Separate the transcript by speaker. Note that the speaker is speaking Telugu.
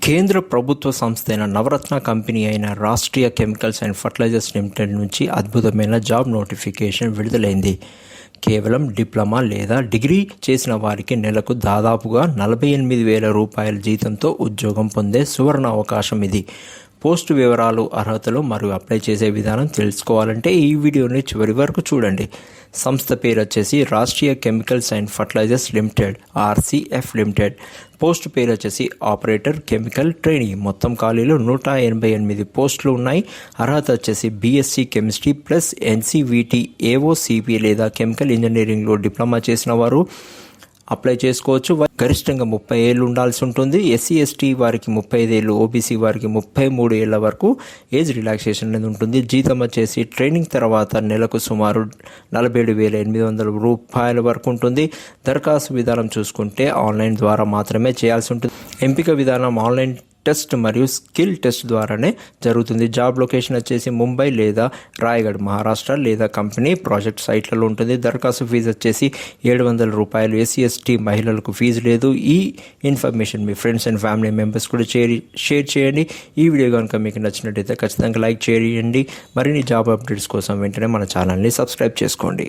Speaker 1: కేంద్ర ప్రభుత్వ సంస్థ అయిన నవరత్న కంపెనీ అయిన Rashtriya Chemicals and Fertilizers Limited నుంచి అద్భుతమైన జాబ్ నోటిఫికేషన్ విడుదలైంది. కేవలం డిప్లొమా లేదా డిగ్రీ చేసిన వారికి నెలకు దాదాపుగా 48,000 రూపాయల జీతంతో ఉద్యోగం పొందే సువర్ణ అవకాశం ఇది. పోస్టు వివరాలు, అర్హతలు మరియు అప్లై చేసే విధానం తెలుసుకోవాలంటే ఈ వీడియోని చివరి వరకు చూడండి. సంస్థ పేరు వచ్చేసి Rashtriya Chemicals and Fertilizers Limited (RCF లిమిటెడ్). పోస్టు పేరు వచ్చేసి ఆపరేటర్ కెమికల్ ట్రైనీ. మొత్తం ఖాళీలు 188 పోస్టులు ఉన్నాయి. అర్హత వచ్చేసి BSc chemistry plus NCVT AOCP లేదా కెమికల్ ఇంజనీరింగ్లో డిప్లొమా చేసిన వారు అప్లై చేసుకోవచ్చు. గరిష్టంగా 30 ఏళ్ళు ఉండాల్సి ఉంటుంది. SC/ST వారికి 35 ఏళ్ళు, OBC వారికి 33 ఏళ్ల వరకు ఏజ్ రిలాక్సేషన్ అనేది ఉంటుంది. జీతం వచ్చేసి ట్రైనింగ్ తర్వాత నెలకు సుమారు 47,800 రూపాయల వరకు ఉంటుంది. దరఖాస్తు విధానం చూసుకుంటే ఆన్లైన్ ద్వారా మాత్రమే చేయాల్సి ఉంటుంది. ఎంపిక విధానం ఆన్లైన్ టెస్ట్ మరియు స్కిల్ టెస్ట్ ద్వారానే జరుగుతుంది. జాబ్ లొకేషన్ వచ్చేసి ముంబై లేదా రాయగఢ్, మహారాష్ట్ర లేదా కంపెనీ ప్రాజెక్ట్ సైట్లలో ఉంటుంది. దరఖాస్తు ఫీజు వచ్చేసి 700 రూపాయలు. SC/ST మహిళలకు ఫీజు లేదు. ఈ information me friends and family members కూడా షేర్ చేయండి. ఈ వీడియో కనుక మీకు నచ్చినట్టయితే ఖచ్చితంగా లైక్ చేయండి. మరిన్ని జాబ్ అప్డేట్స్ కోసం వెంటనే మన ఛానల్ని సబ్స్క్రైబ్ చేసుకోండి.